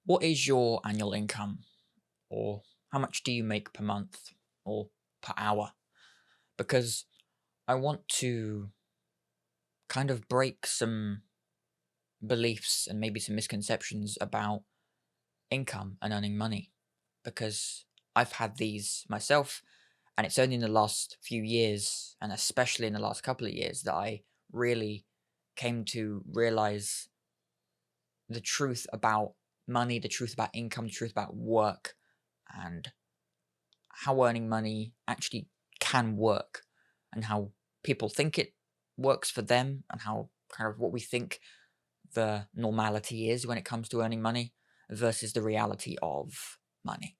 What is your annual income? Or how much do you make per month or per hour? Because I want to kind of break some beliefs and maybe some misconceptions about income and earning money. Because I've had these myself, and it's only in the last few years, and especially in the last couple of years, that I really came to realize the truth about money, the truth about income, the truth about work, and how earning money actually can work, and how people think it works for them, and how kind of what we think the normality is when it comes to earning money versus the reality of money.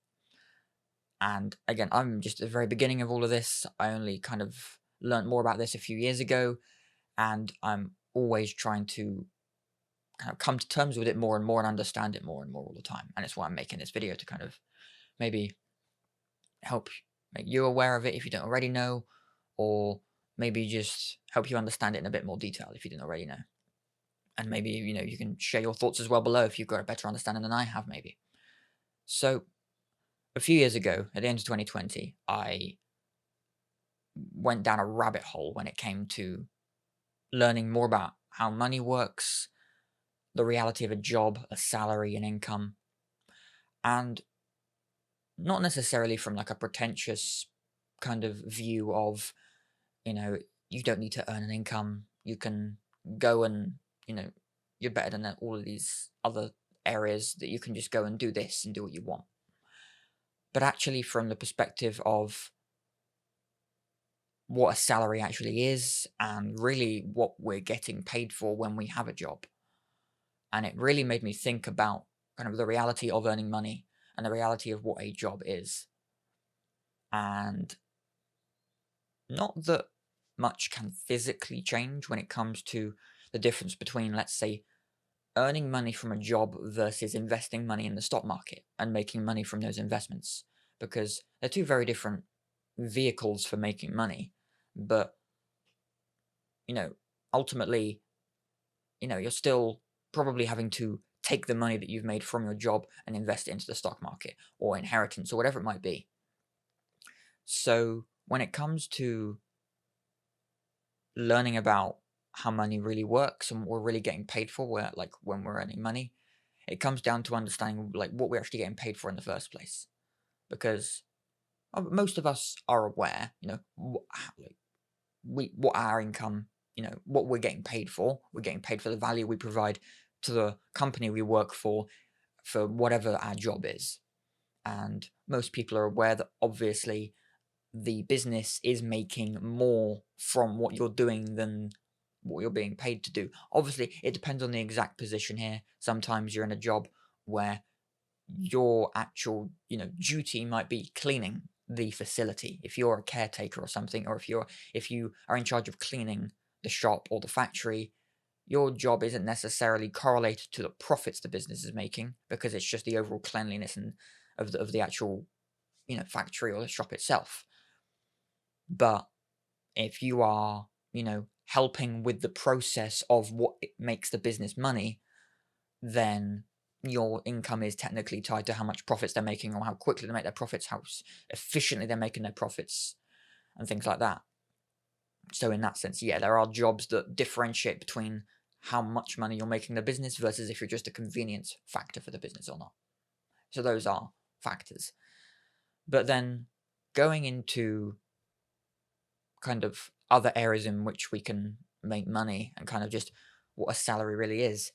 And again, I'm just at the very beginning of all of this. I only kind of learned more about this a few years ago, and I'm always trying to kind of come to terms with it more and more and understand it more and more all the time. And it's why I'm making this video, to kind of maybe help make you aware of it if you don't already know, or maybe just help you understand it in a bit more detail if you didn't already know. And maybe, you can share your thoughts as well below if you've got a better understanding than I have, maybe. So, a few years ago, at the end of 2020, I went down a rabbit hole when it came to learning more about how money works, the reality of a job, a salary, and income. And not necessarily from like a pretentious kind of view of, you know, you don't need to earn an income. You can go and, you know, you're better than all of these other areas, that you can just go and do this and do what you want. But actually, from the perspective of what a salary actually is, and really what we're getting paid for when we have a job. And it really made me think about kind of the reality of earning money and the reality of what a job is. And not that much can physically change when it comes to the difference between, let's say, earning money from a job versus investing money in the stock market and making money from those investments, because they're two very different vehicles for making money. But, ultimately, you're still probably having to take the money that you've made from your job and invest it into the stock market or inheritance or whatever it might be. So when it comes to learning about how money really works and what we're really getting paid for, where like when we're earning money, it comes down to understanding like what we're actually getting paid for in the first place. Because most of us are aware, what our income, what we're getting paid for. We're getting paid for the value we provide to the company we work for whatever our job is. And most people are aware that obviously the business is making more from what you're doing than what you're being paid to do. Obviously, it depends on the exact position here. Sometimes you're in a job where your actual, duty might be cleaning the facility. If you're a caretaker or something, or if you are in charge of cleaning the shop or the factory, your job isn't necessarily correlated to the profits the business is making, because it's just the overall cleanliness and of the actual, factory or the shop itself. But if you are, helping with the process of what it makes the business money, then your income is technically tied to how much profits they're making, or how quickly they make their profits, how efficiently they're making their profits, and things like that. So in that sense, yeah, there are jobs that differentiate between how much money you're making the business versus if you're just a convenience factor for the business or not. So those are factors. But then going into kind of other areas in which we can make money, and kind of just what a salary really is,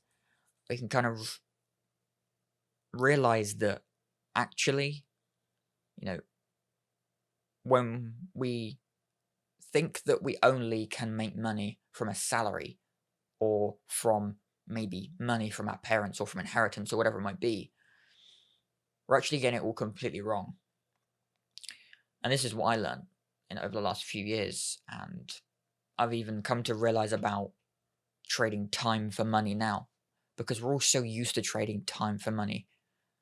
we can kind of realize that actually, when we think that we only can make money from a salary, or from maybe money from our parents or from inheritance or whatever it might be, we're actually getting it all completely wrong. And this is what I learned over the last few years. And I've even come to realize about trading time for money now, because we're all so used to trading time for money.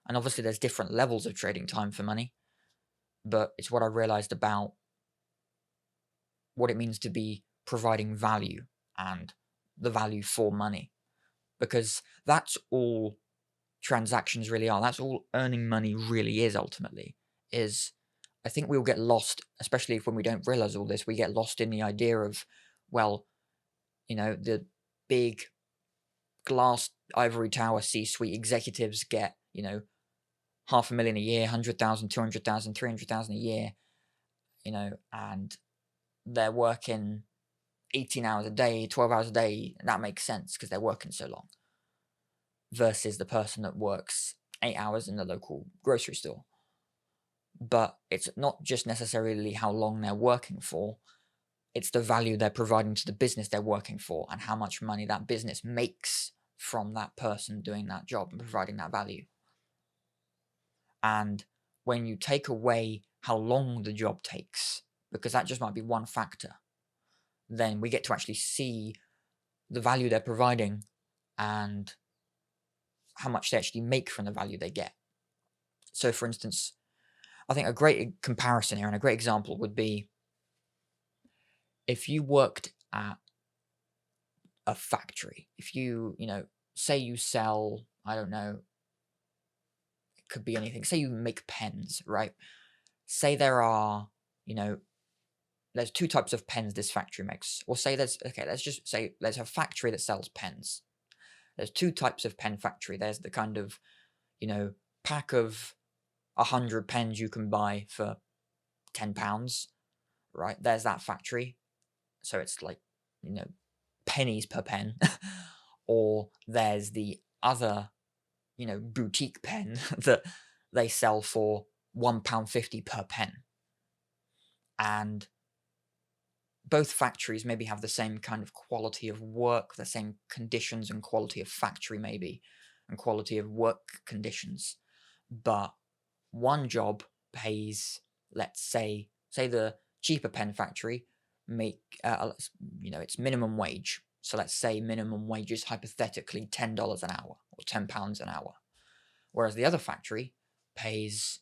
And obviously there's different levels of trading time for money, but it's what I realized about what it means to be providing value and the value for money, because that's all transactions really are. That's all earning money really is ultimately. Is I think we'll get lost, especially when we don't realize all this. We get lost in the idea of, well, the big glass ivory tower C-suite executives get, $500,000 a year, 100,000, 200,000, 300,000 a year, and they're working 18 hours a day, 12 hours a day, and that makes sense because they're working so long. Versus the person that works 8 hours in the local grocery store. But it's not just necessarily how long they're working for, it's the value they're providing to the business they're working for and how much money that business makes from that person doing that job and providing that value. And when you take away how long the job takes, because that just might be one factor, then we get to actually see the value they're providing and how much they actually make from the value they get. So, for instance, I think a great comparison here and a great example would be if you worked at a factory. If you, say you sell, I don't know, it could be anything. Say you make pens, right? Say there are, there's 2 types of pens this factory makes. Or say let's just say there's a factory that sells pens. There's 2 types of pen factory. There's the kind of, pack of 100 pens you can buy for £10, right? There's that factory. So it's like, pennies per pen. Or there's the other, boutique pen that they sell for £1.50 per pen. And both factories maybe have the same kind of quality of work, the same conditions and quality of factory maybe, and quality of work conditions. But one job pays, let's say the cheaper pen factory make, it's minimum wage. So let's say minimum wage is hypothetically $10 an hour or £10 an hour. Whereas the other factory pays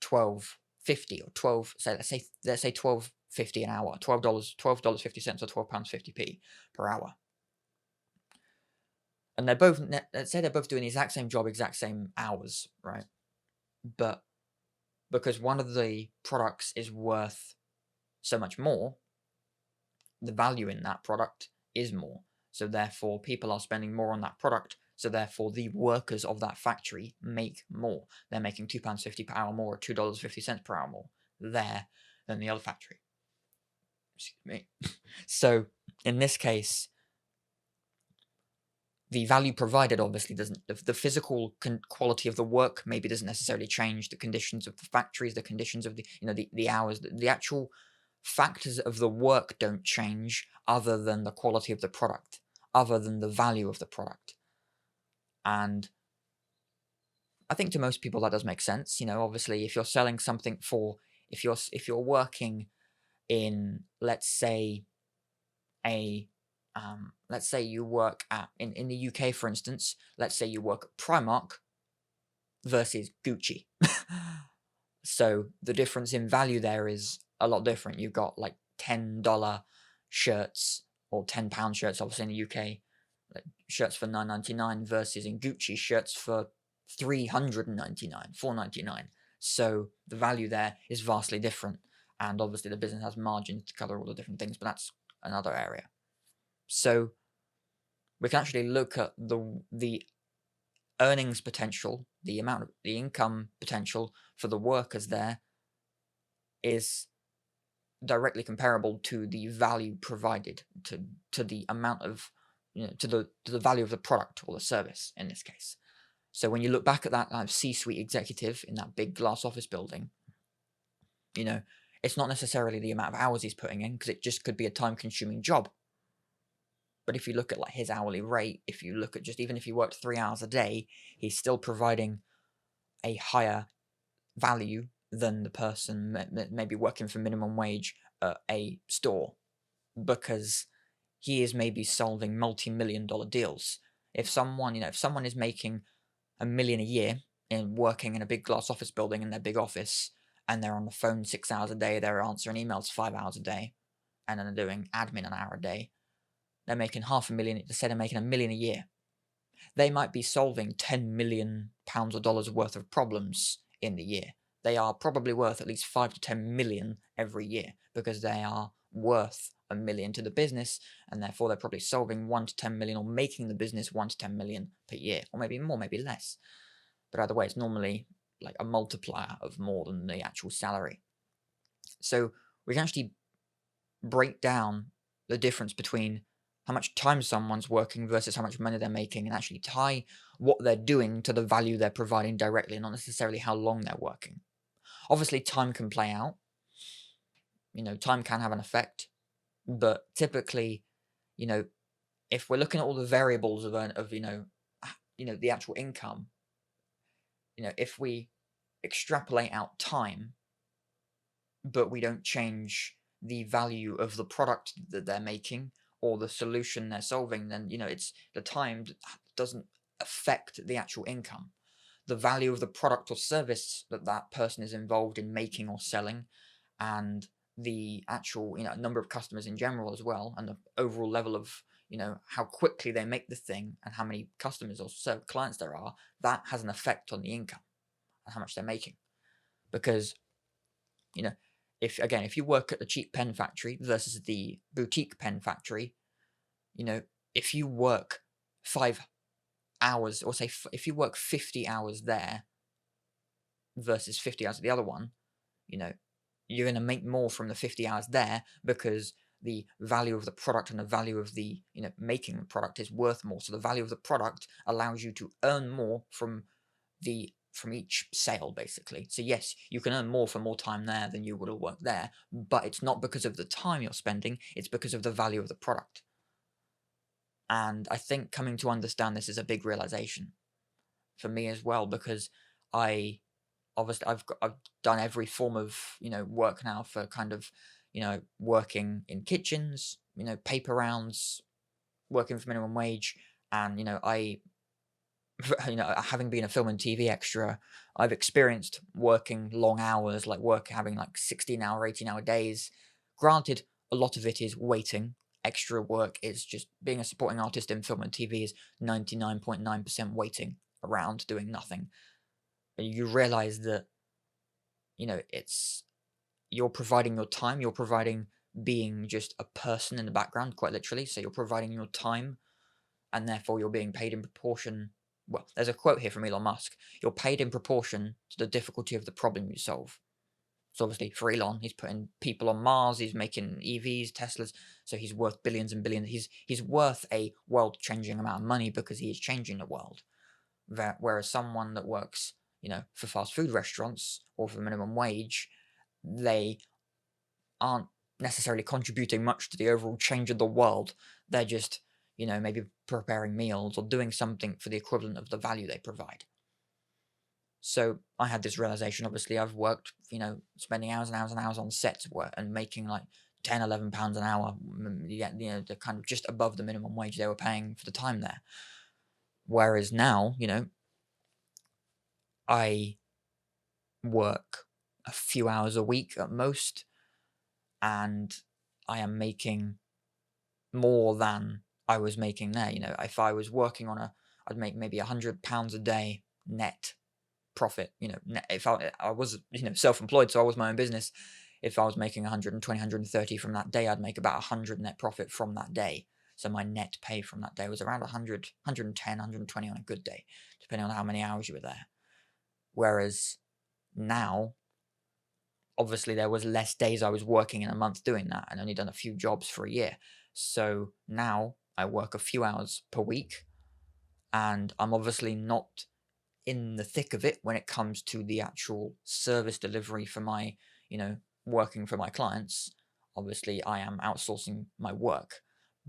$12.50 or 12, so let's say $12.50 an hour, $12.50 or £12.50 per hour. And they're both, let's say they're both doing the exact same job, exact same hours, right? But because one of the products is worth so much more, the value in that product is more. So therefore, people are spending more on that product. So therefore, the workers of that factory make more. They're making £2.50 per hour more or $2.50 per hour more there than the other factory. Excuse me. So in this case, the value provided obviously doesn't, the physical quality of the work maybe doesn't necessarily change. The conditions of the factories, the conditions of the hours, the actual factors of the work don't change other than the quality of the product, other than the value of the product. And I think to most people that does make sense. Obviously, if you're selling something if you're working in, let's say you work in the UK, for instance, let's say you work at Primark versus Gucci. So the difference in value there is a lot different. You've got like $10 shirts or £10 shirts, obviously in the UK, like shirts for $9.99 versus in Gucci shirts for $399, $4.99. So the value there is vastly different. And obviously the business has margins to cover all the different things, but that's another area. So we can actually look at the earnings potential, the amount of the income potential for the workers there is directly comparable to the value provided, to the amount of, to the value of the product or the service in this case. So when you look back at that C-suite executive in that big glass office building, it's not necessarily the amount of hours he's putting in, because it just could be a time-consuming job. But if you look at like his hourly rate, if you look at just even if he worked 3 hours a day, he's still providing a higher value than the person maybe working for minimum wage at a store, because he is maybe solving multi-million-dollar deals. If someone is making $1 million a year and working in a big glass office building in their big office, and they're on the phone 6 hours a day, they're answering emails 5 hours a day, and then they're doing admin an hour a day, they're making $500,000. They say they're making $1 million a year. They might be solving 10 million pounds or dollars worth of problems in the year. They are probably worth at least 5 to 10 million every year because they are worth a million to the business, and therefore they're probably solving 1 to 10 million or making the business 1 to 10 million per year, or maybe more, maybe less. But either way, it's normally like a multiplier of more than the actual salary. So we can actually break down the difference between how much time someone's working versus how much money they're making, and actually tie what they're doing to the value they're providing directly, and not necessarily how long they're working. Obviously, time can play out. Time can have an effect, but typically, if we're looking at all the variables of the actual income, if we extrapolate out time, but we don't change the value of the product that they're making or the solution they're solving, then it's the time doesn't affect the actual income. The value of the product or service that person is involved in making or selling, and the actual number of customers in general as well, and the overall level of how quickly they make the thing and how many customers or clients there are, that has an effect on the income and how much they're making. Because if you work at the cheap pen factory versus the boutique pen factory, if you work 5 hours, or say if you work 50 hours there versus 50 hours at the other one, you're going to make more from the 50 hours there because the value of the product and the value of the making the product is worth more. So the value of the product allows you to earn more from each sale, basically. So yes, you can earn more for more time there than you would have worked there, but it's not because of the time you're spending, it's because of the value of the product. And I think coming to understand this is a big realization for me as well, because I've done every form of work now, for kind of working in kitchens, paper rounds, working for minimum wage, and having been a film and TV extra, I've experienced working long hours, having like 16-hour, 18-hour days. Granted, a lot of it is waiting. Extra work is just being a supporting artist in film and TV is 99.9% waiting around doing nothing. You realize that, you're providing your time, you're providing being just a person in the background, quite literally. So you're providing your time, and therefore you're being paid in proportion. Well, there's a quote here from Elon Musk. You're paid in proportion to the difficulty of the problem you solve. So obviously for Elon, he's putting people on Mars, he's making EVs, Teslas, so he's worth billions and billions. He's worth a world-changing amount of money because he is changing the world. Whereas someone that works, for fast food restaurants or for minimum wage, they aren't necessarily contributing much to the overall change of the world. They're just maybe preparing meals or doing something for the equivalent of the value they provide. So I had this realization. Obviously, I've worked, spending hours and hours and hours on sets work and making like 10, 11 pounds an hour. Yeah, they're kind of just above the minimum wage they were paying for the time there. Whereas now, I work a few hours a week at most, and I am making more than I was making there. If I was working I'd make maybe £100 a day net profit. If I was self-employed, so I was my own business. If I was making 120, 130 from that day, I'd make about 100 net profit from that day. So my net pay from that day was around 100, 110, 120 on a good day, depending on how many hours you were there. Whereas now, obviously, there was less days I was working in a month doing that, and only done a few jobs for a year. So now I work a few hours per week, and I'm obviously not in the thick of it when it comes to the actual service delivery for my, working for my clients. Obviously, I am outsourcing my work,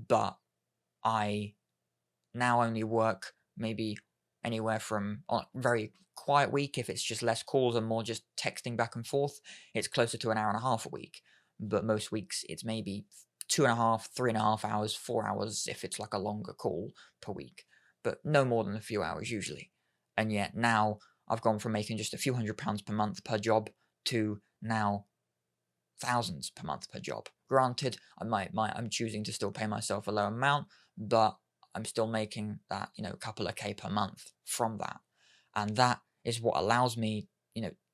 but I now only work maybe anywhere from, on a very quiet week, if it's just less calls and more just texting back and forth, it's closer to an hour and a half a week. But most weeks it's maybe 2.5, 3.5 hours, 4 hours if it's like a longer call per week, but no more than a few hours usually. And yet now I've gone from making just a few £100s per month per job to now thousands per month per job. Granted, I'm choosing to still pay myself a low amount, but I'm still making that, a couple of K per month from that. And that is what allows me,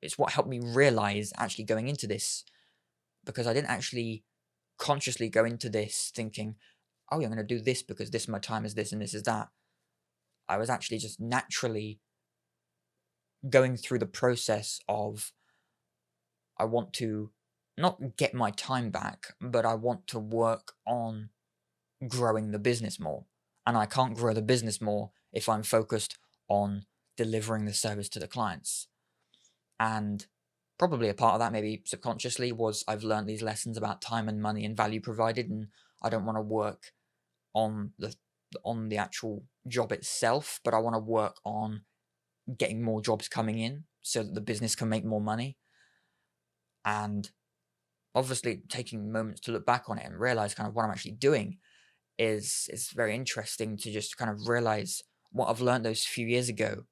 it's what helped me realize actually going into this, because I didn't actually consciously go into this thinking, oh, yeah, I'm going to do this because this, my time is this and this is that. I was actually just naturally going through the process of, I want to not get my time back, but I want to work on growing the business more. And I can't grow the business more if I'm focused on delivering the service to the clients. And probably a part of that, maybe subconsciously, was I've learned these lessons about time and money and value provided, and I don't want to work on the actual job itself, but I want to work on getting more jobs coming in so that the business can make more money. And obviously taking moments to look back on it and realize kind of what I'm actually doing is very interesting, to just kind of realize what I've learned those few years ago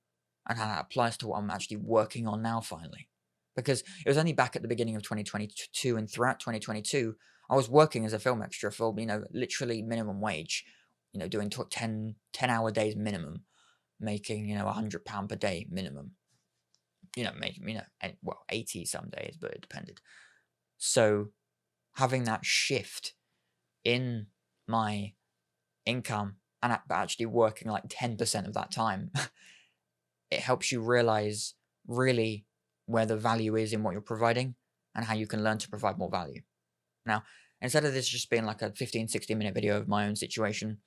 and how that applies to what I'm actually working on now finally. Because it was only back at the beginning of 2022 and throughout 2022, I was working as a film extra for, literally minimum wage, doing 10-hour days minimum, making, £100 per day minimum, making, 80 some days, but it depended. So having that shift in my income and actually working like 10% of that time, it helps you realize really where the value is in what you're providing and how you can learn to provide more value. Now, instead of this just being like a 15-16 minute video of my own situation,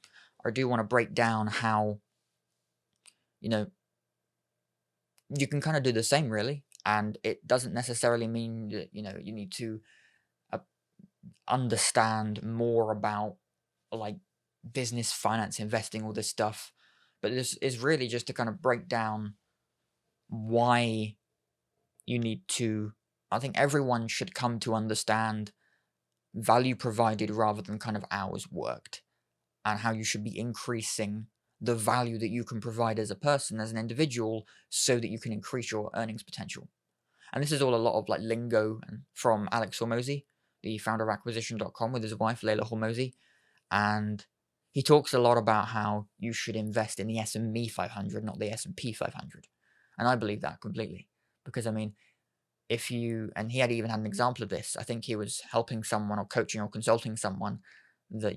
I do want to break down how, you can kind of do the same really. And it doesn't necessarily mean that, you need to understand more about like business, finance, investing, all this stuff. But this is really just to kind of break down why you need to, I think everyone should come to understand value provided rather than kind of hours worked, and how you should be increasing the value that you can provide as a person, as an individual, so that you can increase your earnings potential. And this is all a lot of like lingo from Alex Hormozy, the founder of acquisition.com, with his wife, Layla Hormozy. And he talks a lot about how you should invest in the S&P 500, not the S&P 500. And I believe that completely. Because, and he had even had an example of this. I think he was helping someone or coaching or consulting someone that,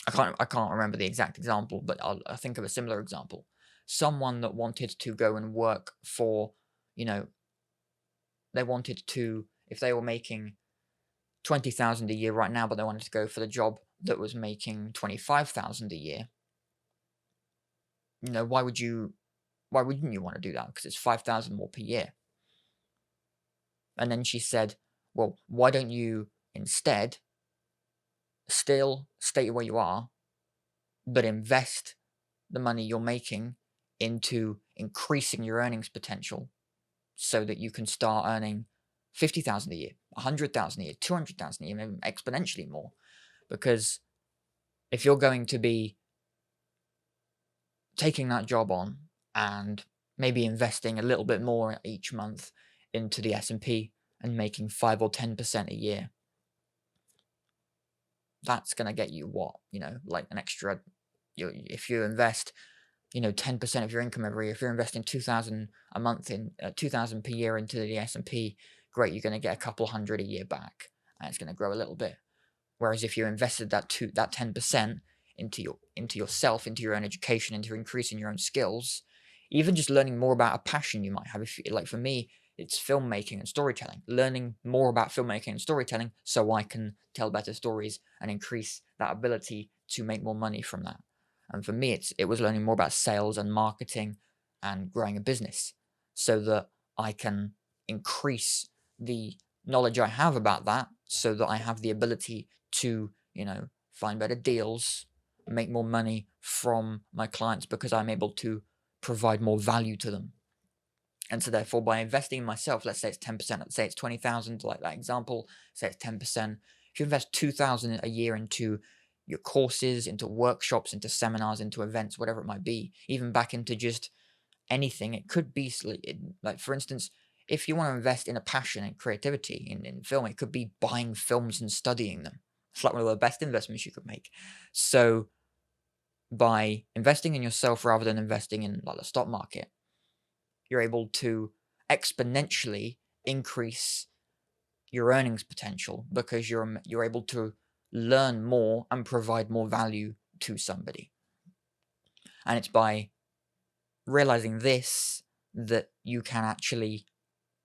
I can't remember the exact example, but I'll think of a similar example. Someone that wanted to go and work for, they wanted to, if they were making 20,000 a year right now, but they wanted to go for the job that was making 25,000 a year. Why wouldn't you want to do that? Because it's 5,000 more per year. And then she said, well, why don't you instead still stay where you are, but invest the money you're making into increasing your earnings potential so that you can start earning 50,000 a year, 100,000 a year, 200,000 a year, maybe exponentially more. Because if you're going to be taking that job on and maybe investing a little bit more each month into the S&P and making 5 or 10% a year, that's going to get you what? Like an extra, if you invest, 10% of your income every year, if you're investing 2,000 a month in 2,000 per year into the S&P, great, you're going to get a couple hundred a year back, and it's going to grow a little bit. Whereas if you invested that 10% into yourself, into your own education, into increasing your own skills, even just learning more about a passion you might have. Like for me, it's filmmaking and storytelling. Learning more about filmmaking and storytelling so I can tell better stories and increase that ability to make more money from that. And for me, it was learning more about sales and marketing and growing a business so that I can increase the knowledge I have about that, so that I have the ability to, find better deals, make more money from my clients because I'm able to provide more value to them. And so therefore, by investing in myself, let's say it's 10%, let's say it's 20,000, like that example, say it's 10%. If you invest 2,000 a year into your courses, into workshops, into seminars, into events, whatever it might be, even back into just anything, it could be like, for instance, if you want to invest in a passion and creativity in film, it could be buying films and studying them. It's like one of the best investments you could make. So by investing in yourself rather than investing in like the stock market, you're able to exponentially increase your earnings potential because you're able to learn more and provide more value to somebody. And it's by realizing this that you can actually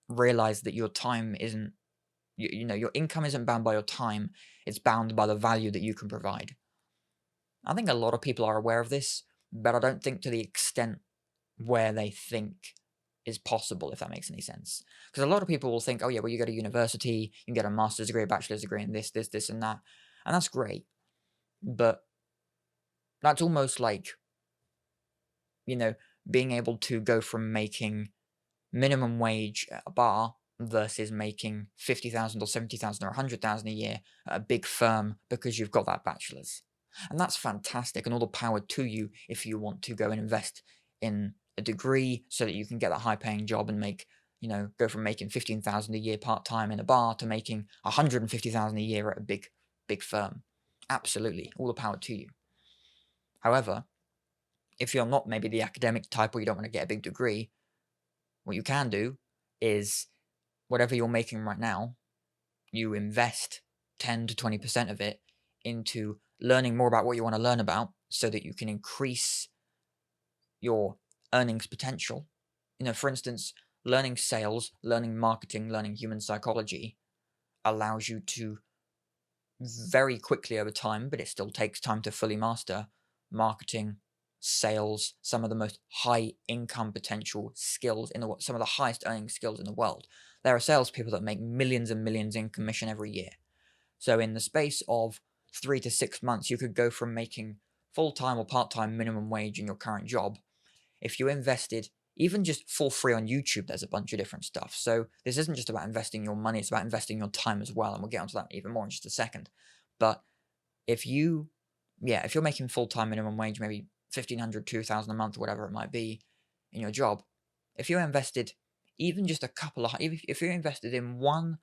realize that your time isn't, your income isn't bound by your time, it's bound by the value that you can provide. I think a lot of people are aware of this, but I don't think to the extent where they think is possible, if that makes any sense. Because a lot of people will think, oh yeah, well, you go to university, you can get a master's degree, a bachelor's degree in this, and that. And that's great. But that's almost like, being able to go from making minimum wage at a bar versus making 50,000 or 70,000 or 100,000 a year at a big firm because you've got that bachelor's. And that's fantastic, and all the power to you if you want to go and invest in a degree so that you can get that high paying job and go from making 15,000 a year part time in a bar to making 150,000 a year at a big firm. Absolutely, all the power to you. However, if you're not maybe the academic type or you don't want to get a big degree, what you can do is whatever you're making right now, you invest 10 to 20% of it into learning more about what you want to learn about so that you can increase your earnings potential. For instance, learning sales, learning marketing, learning human psychology allows you to very quickly over time, but it still takes time to fully master marketing, sales, some of the most high income potential skills in the world, some of the highest earning skills in the world. There are salespeople that make millions and millions in commission every year. So in the space of 3 to 6 months, you could go from making full-time or part-time minimum wage in your current job. If you invested even just for free on YouTube, there's a bunch of different stuff. So this isn't just about investing your money, it's about investing your time as well. And we'll get onto that even more in just a second. But if you're making full-time minimum wage, maybe 1,500, 2,000 a month, whatever it might be in your job, if you invested even just if you invested in one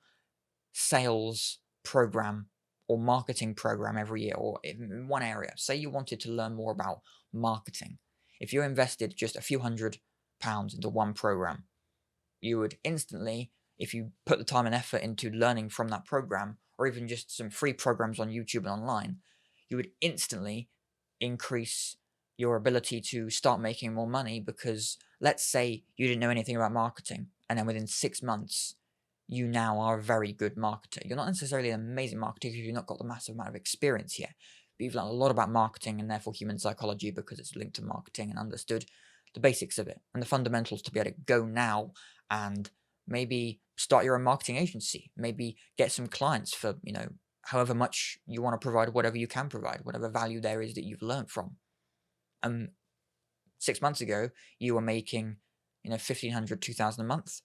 sales program or marketing program every year, or in one area, say you wanted to learn more about marketing, if you invested just a few £100 into one program, you would instantly, if you put the time and effort into learning from that program, or even just some free programs on YouTube and online, you would instantly increase your ability to start making more money. Because let's say you didn't know anything about marketing, and then within 6 months, you now are a very good marketer. You're not necessarily an amazing marketer because you've not got the massive amount of experience yet, but you've learned a lot about marketing and therefore human psychology because it's linked to marketing, and understood the basics of it and the fundamentals to be able to go now and maybe start your own marketing agency, maybe get some clients for, however much you want to provide, whatever you can provide, whatever value there is that you've learned from. 6 months ago, you were making, 1,500, 2,000 a month.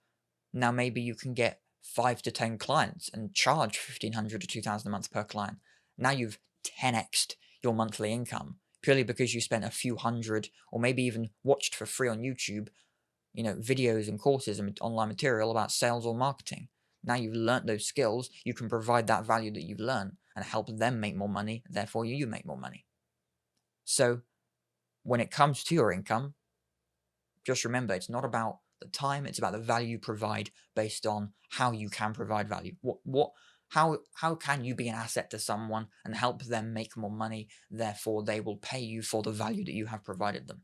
Now maybe you can get 5 to 10 clients and charge 1,500 to 2,000 a month per client. Now you've 10x'd your monthly income purely because you spent a few hundred, or maybe even watched for free on YouTube, videos and courses and online material about sales or marketing. Now you've learnt those skills, you can provide that value that you've learned and help them make more money, therefore you make more money. So when it comes to your income, just remember, it's not about the time, it's about the value you provide based on how you can provide value. How can you be an asset to someone and help them make more money, therefore they will pay you for the value that you have provided them.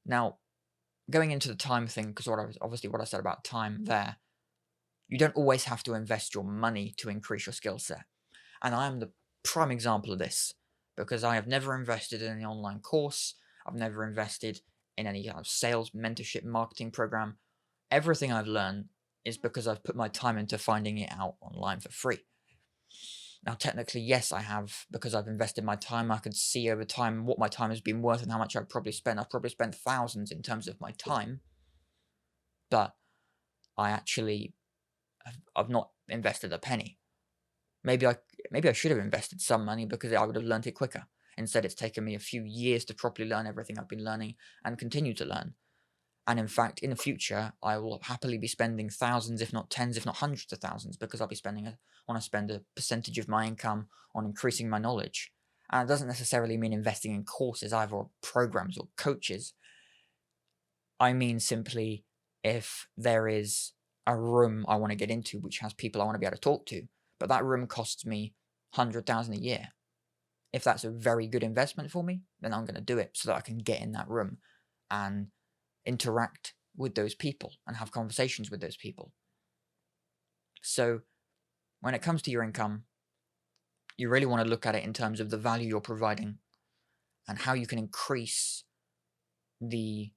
Now, going into the time thing, because what I said about time there, you don't always have to invest your money to increase your skill set. And I am the prime example of this, because I have never invested in an online course. I've never invested in any kind of sales, mentorship, marketing program. Everything I've learned is because I've put my time into finding it out online for free. Now, technically, yes, I have, because I've invested my time. I can see over time what my time has been worth and how much I've probably spent. I've probably spent thousands in terms of my time, but I've not invested a penny. Maybe I should have invested some money because I would have learned it quicker. Instead, it's taken me a few years to properly learn everything I've been learning and continue to learn. And in fact, in the future, I will happily be spending thousands, if not tens, if not hundreds of thousands, because I'll be want to spend a percentage of my income on increasing my knowledge. And it doesn't necessarily mean investing in courses either, or programs or coaches. I mean simply if there is a room I want to get into which has people I want to be able to talk to, but that room costs me 100,000 a year. If that's a very good investment for me, then I'm going to do it so that I can get in that room and interact with those people and have conversations with those people. So when it comes to your income, you really want to look at it in terms of the value you're providing and how you can increase the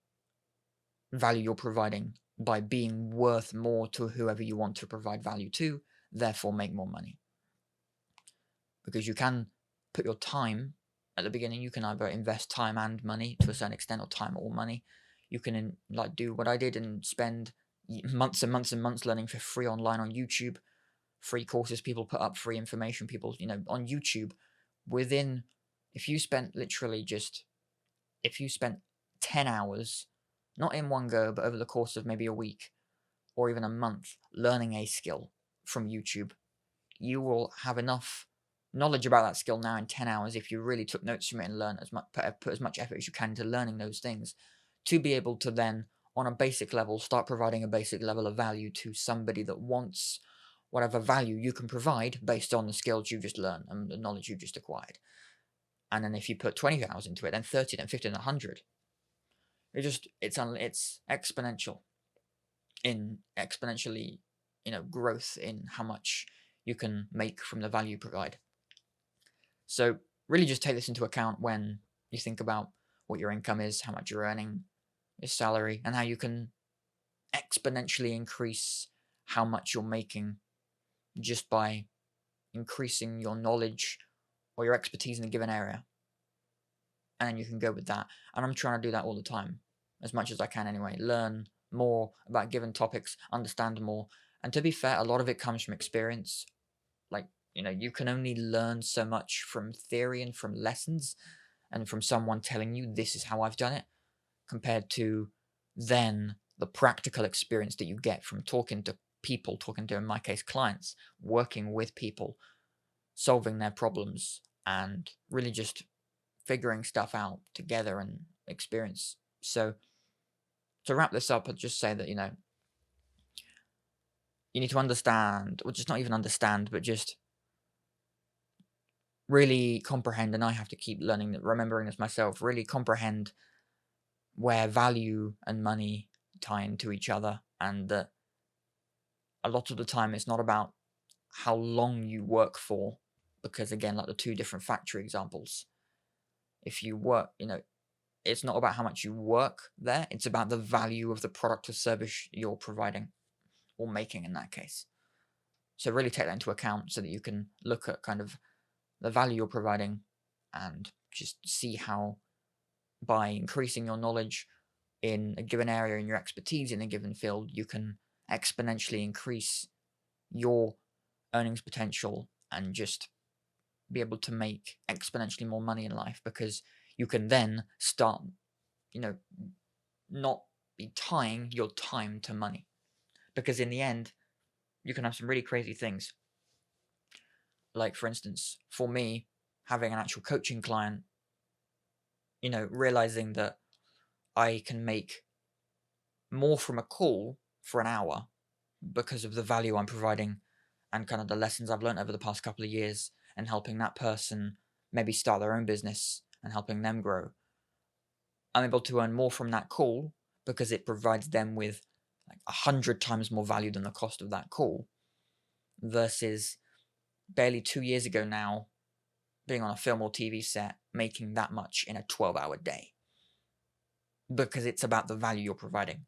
value you're providing by being worth more to whoever you want to provide value to, therefore make more money. Because you can put your time at the beginning, you can either invest time and money to a certain extent, or time or money. You can like do what I did and spend months and months and months learning for free online on YouTube, free courses people put up, free information people, on YouTube. If you spent 10 hours, not in one go, but over the course of maybe a week or even a month, learning a skill from YouTube, you will have enough knowledge about that skill now in 10 hours, if you really took notes from it and put as much effort as you can into learning those things, to be able to then, on a basic level, start providing a basic level of value to somebody that wants whatever value you can provide based on the skills you've just learned and the knowledge you've just acquired. And then if you put 20 hours into it, then 30, then 50, then 100, it's exponential in exponentially, growth in how much you can make from the value you provide. So really just take this into account when you think about what your income is, how much you're earning, your salary, and how you can exponentially increase how much you're making just by increasing your knowledge or your expertise in a given area. And then you can go with that. And I'm trying to do that all the time, as much as I can anyway. Learn more about given topics, understand more. And to be fair, a lot of it comes from experience. Like, you can only learn so much from theory and from lessons and from someone telling you this is how I've done it, compared to then the practical experience that you get from talking to people, in my case, clients, working with people, solving their problems, and really just figuring stuff out together and experience. So to wrap this up, I'd just say that, you need to understand, or just not even understand, but just really comprehend, and I have to keep remembering this myself, really comprehend where value and money tie into each other, and that a lot of the time it's not about how long you work for, because again, like the two different factory examples, if you work, it's not about how much you work there, it's about the value of the product or service you're providing, or making in that case. So really take that into account so that you can look at kind of the value you're providing and just see how, by increasing your knowledge in a given area and your expertise in a given field, you can exponentially increase your earnings potential and just be able to make exponentially more money in life, because you can then start, not be tying your time to money. Because in the end, you can have some really crazy things. Like, for instance, for me, having an actual coaching client, realizing that I can make more from a call for an hour because of the value I'm providing and kind of the lessons I've learned over the past couple of years, and helping that person maybe start their own business and helping them grow. I'm able to earn more from that call because it provides them with like 100 times more value than the cost of that call, versus barely 2 years ago now, being on a film or TV set, making that much in a 12-hour day. Because it's about the value you're providing.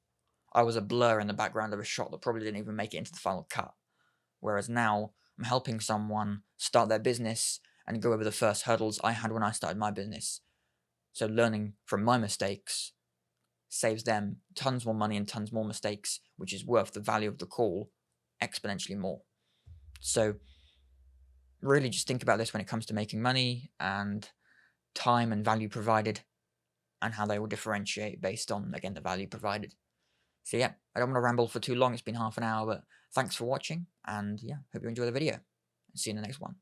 I was a blur in the background of a shot that probably didn't even make it into the final cut. Whereas now, I'm helping someone start their business and go over the first hurdles I had when I started my business. So learning from my mistakes saves them tons more money and tons more mistakes, which is worth the value of the call exponentially more. So really just think about this when it comes to making money, and time and value provided, and how they will differentiate based on, again, the value provided. So yeah, I don't want to ramble for too long. It's been half an hour, but thanks for watching, and yeah, hope you enjoy the video. See you in the next one.